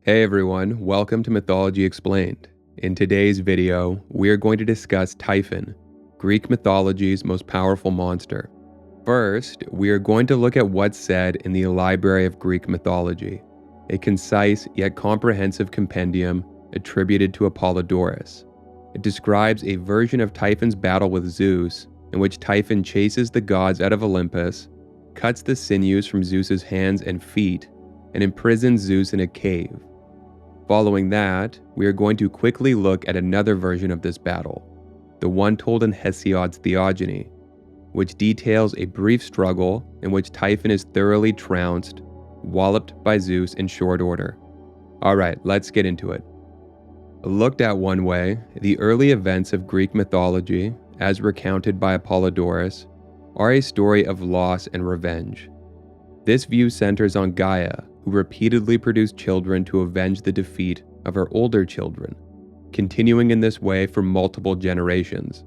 Hey everyone, welcome to Mythology Explained. In today's video, we are going to discuss Typhon, Greek mythology's most powerful monster. First, we are going to look at what's said in the Library of Greek Mythology, a concise yet comprehensive compendium attributed to Apollodorus. It describes a version of Typhon's battle with Zeus, in which Typhon chases the gods out of Olympus, cuts the sinews from Zeus's hands and feet, and imprisons Zeus in a cave. Following that, we are going to quickly look at another version of this battle, the one told in Hesiod's Theogony, which details a brief struggle in which Typhon is thoroughly trounced, walloped by Zeus in short order. Alright, let's get into it. Looked at one way, the early events of Greek mythology, as recounted by Apollodorus, are a story of loss and revenge. This view centers on Gaia, who repeatedly produced children to avenge the defeat of her older children, continuing in this way for multiple generations.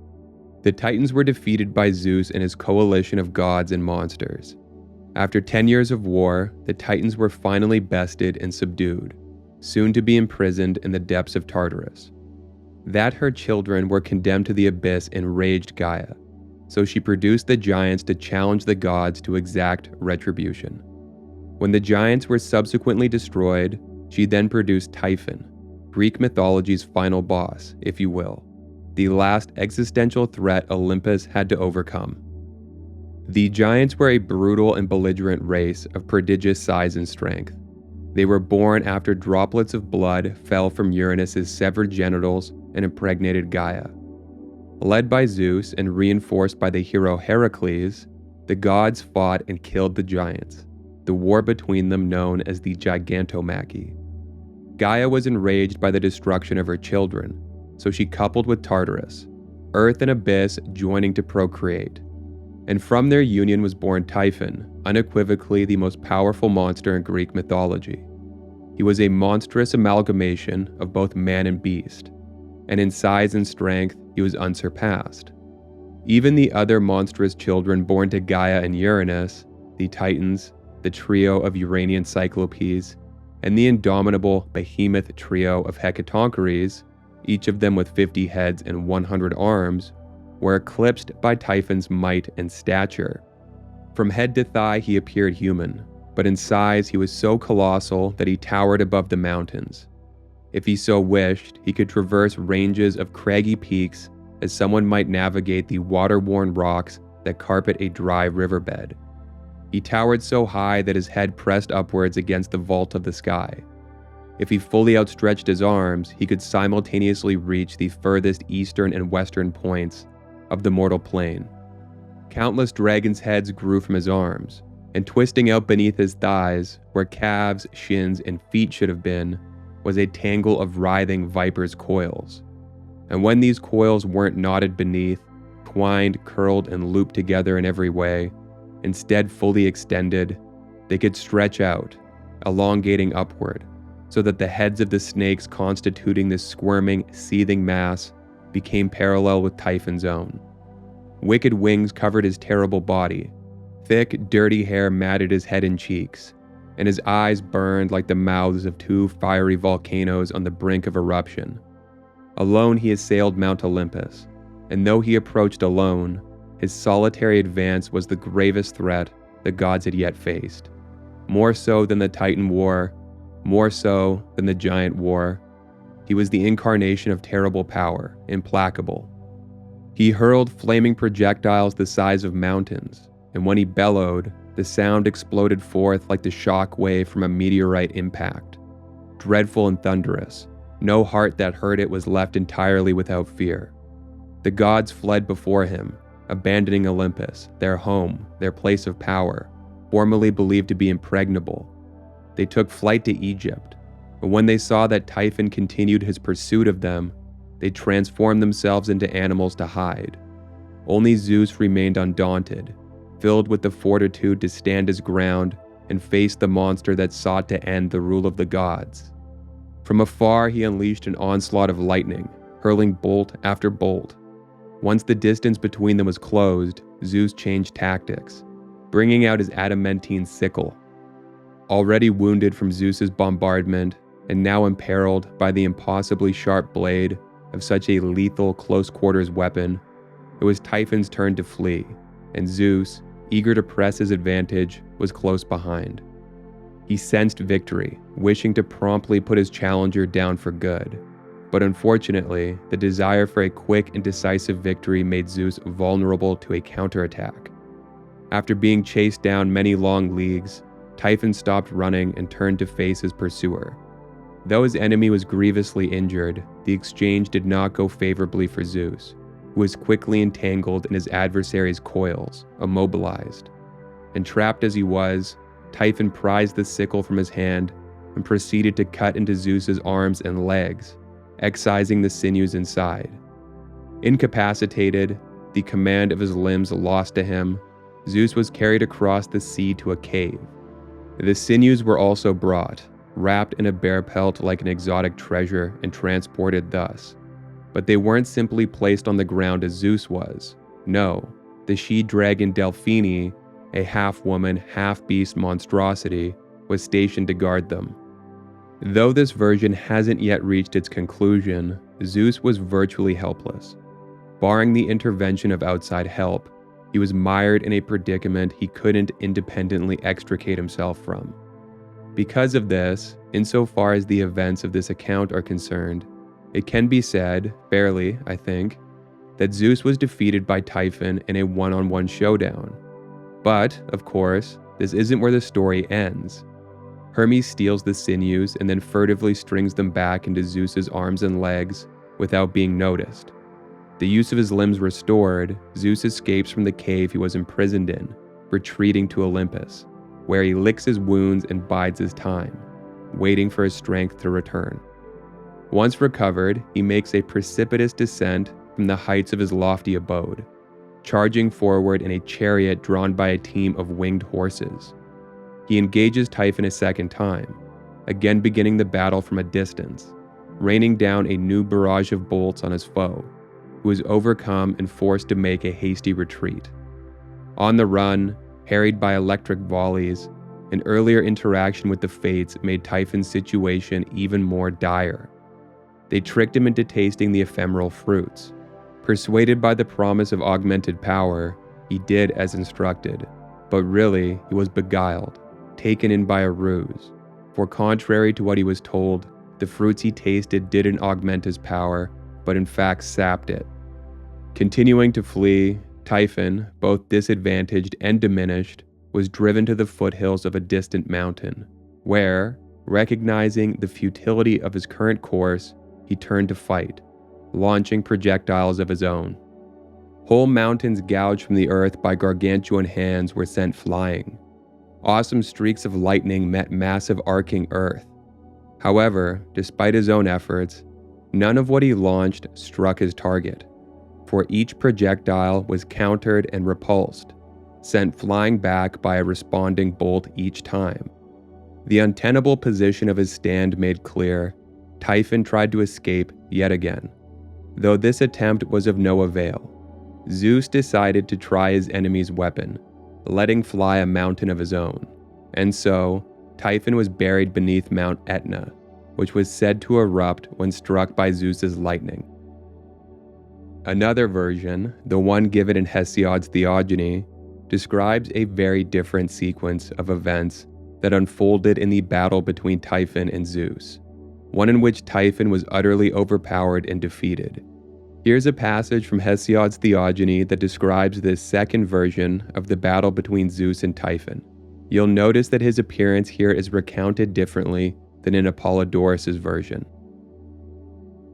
The Titans were defeated by Zeus and his coalition of gods and monsters. After 10 years of war, the Titans were finally bested and subdued, soon to be imprisoned in the depths of Tartarus. That her children were condemned to the abyss enraged Gaia, so she produced the giants to challenge the gods to exact retribution. When the giants were subsequently destroyed, she then produced Typhon, Greek mythology's final boss, if you will, the last existential threat Olympus had to overcome. The giants were a brutal and belligerent race of prodigious size and strength. They were born after droplets of blood fell from Uranus's severed genitals and impregnated Gaia. Led by Zeus and reinforced by the hero Heracles, the gods fought and killed the giants, the war between them known as the Gigantomachy. Gaia was enraged by the destruction of her children, so she coupled with Tartarus, Earth and Abyss joining to procreate. And from their union was born Typhon, unequivocally the most powerful monster in Greek mythology. He was a monstrous amalgamation of both man and beast, and in size and strength he was unsurpassed. Even the other monstrous children born to Gaia and Uranus, the Titans, the trio of Uranian Cyclopes, and the indomitable behemoth trio of Hecatoncheires, each of them with 50 heads and 100 arms, were eclipsed by Typhon's might and stature. From head to thigh he appeared human, but in size he was so colossal that he towered above the mountains. If he so wished, he could traverse ranges of craggy peaks as someone might navigate the water-worn rocks that carpet a dry riverbed. He towered so high that his head pressed upwards against the vault of the sky. If he fully outstretched his arms, he could simultaneously reach the furthest eastern and western points of the mortal plane. Countless dragons' heads grew from his arms, and twisting out beneath his thighs, where calves, shins, and feet should have been, was a tangle of writhing vipers' coils. And when these coils weren't knotted beneath, twined, curled, and looped together in every way, instead fully extended, they could stretch out, elongating upward, so that the heads of the snakes constituting this squirming, seething mass became parallel with Typhon's own. Wicked wings covered his terrible body, thick, dirty hair matted his head and cheeks, and his eyes burned like the mouths of two fiery volcanoes on the brink of eruption. Alone he assailed Mount Olympus, and though he approached alone, his solitary advance was the gravest threat the gods had yet faced. More so than the Titan War, more so than the Giant War, he was the incarnation of terrible power, implacable. He hurled flaming projectiles the size of mountains, and when he bellowed, the sound exploded forth like the shock wave from a meteorite impact. Dreadful and thunderous, no heart that heard it was left entirely without fear. The gods fled before him, abandoning Olympus, their home, their place of power, formerly believed to be impregnable. They took flight to Egypt, but when they saw that Typhon continued his pursuit of them, they transformed themselves into animals to hide. Only Zeus remained undaunted, filled with the fortitude to stand his ground and face the monster that sought to end the rule of the gods. From afar he unleashed an onslaught of lightning, hurling bolt after bolt. Once the distance between them was closed, Zeus changed tactics, bringing out his adamantine sickle. Already wounded from Zeus's bombardment, and now imperiled by the impossibly sharp blade of such a lethal close-quarters weapon, it was Typhon's turn to flee, and Zeus, eager to press his advantage, was close behind. He sensed victory, wishing to promptly put his challenger down for good. But unfortunately, the desire for a quick and decisive victory made Zeus vulnerable to a counterattack. After being chased down many long leagues, Typhon stopped running and turned to face his pursuer. Though his enemy was grievously injured, the exchange did not go favorably for Zeus, who was quickly entangled in his adversary's coils, immobilized. And trapped as he was, Typhon prized the sickle from his hand and proceeded to cut into Zeus's arms and legs, excising the sinews inside. Incapacitated, the command of his limbs lost to him, Zeus was carried across the sea to a cave. The sinews were also brought, wrapped in a bear pelt like an exotic treasure, and transported thus. But they weren't simply placed on the ground as Zeus was. No, the she-dragon Delphine, a half-woman, half-beast monstrosity, was stationed to guard them. Though this version hasn't yet reached its conclusion, Zeus was virtually helpless. Barring the intervention of outside help, he was mired in a predicament he couldn't independently extricate himself from. Because of this, insofar as the events of this account are concerned, it can be said, fairly, I think, that Zeus was defeated by Typhon in a one-on-one showdown. But, of course, this isn't where the story ends. Hermes steals the sinews and then furtively strings them back into Zeus's arms and legs without being noticed. The use of his limbs restored, Zeus escapes from the cave he was imprisoned in, retreating to Olympus, where he licks his wounds and bides his time, waiting for his strength to return. Once recovered, he makes a precipitous descent from the heights of his lofty abode, charging forward in a chariot drawn by a team of winged horses. He engages Typhon a second time, again beginning the battle from a distance, raining down a new barrage of bolts on his foe, who is overcome and forced to make a hasty retreat. On the run, harried by electric volleys, an earlier interaction with the Fates made Typhon's situation even more dire. They tricked him into tasting the ephemeral fruits. Persuaded by the promise of augmented power, he did as instructed, but really he was beguiled, taken in by a ruse, for contrary to what he was told, the fruits he tasted didn't augment his power, but in fact sapped it. Continuing to flee, Typhon, both disadvantaged and diminished, was driven to the foothills of a distant mountain, where, recognizing the futility of his current course, he turned to fight, launching projectiles of his own. Whole mountains gouged from the earth by gargantuan hands were sent flying. Awesome streaks of lightning met massive arcing earth. However, despite his own efforts, none of what he launched struck his target, for each projectile was countered and repulsed, sent flying back by a responding bolt each time. The untenable position of his stand made clear, Typhon tried to escape yet again. Though this attempt was of no avail, Zeus decided to try his enemy's weapon, letting fly a mountain of his own. And so, Typhon was buried beneath Mount Etna, which was said to erupt when struck by Zeus's lightning. Another version, the one given in Hesiod's Theogony, describes a very different sequence of events that unfolded in the battle between Typhon and Zeus, one in which Typhon was utterly overpowered and defeated. Here's a passage from Hesiod's Theogony that describes this second version of the battle between Zeus and Typhon. You'll notice that his appearance here is recounted differently than in Apollodorus' version.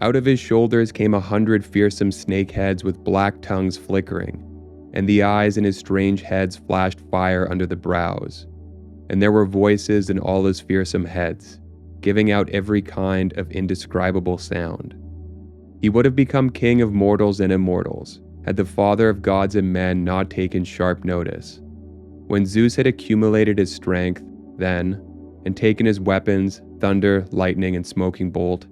Out of his shoulders came 100 fearsome snake heads with black tongues flickering, and the eyes in his strange heads flashed fire under the brows. And there were voices in all his fearsome heads, giving out every kind of indescribable sound. He would have become king of mortals and immortals, had the father of gods and men not taken sharp notice. When Zeus had accumulated his strength, then, and taken his weapons, thunder, lightning, and smoking bolt,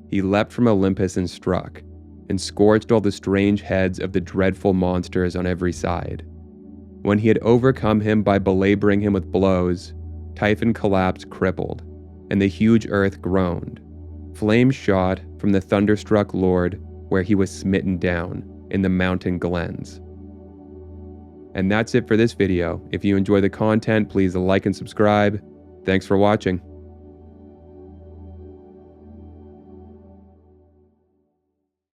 he leapt from Olympus and struck, and scorched all the strange heads of the dreadful monsters on every side. When he had overcome him by belaboring him with blows, Typhon collapsed crippled, and the huge earth groaned. Flames shot from the thunderstruck lord where he was smitten down in the mountain glens. And that's it for this video. If you enjoy the content, please like and subscribe. Thanks for watching.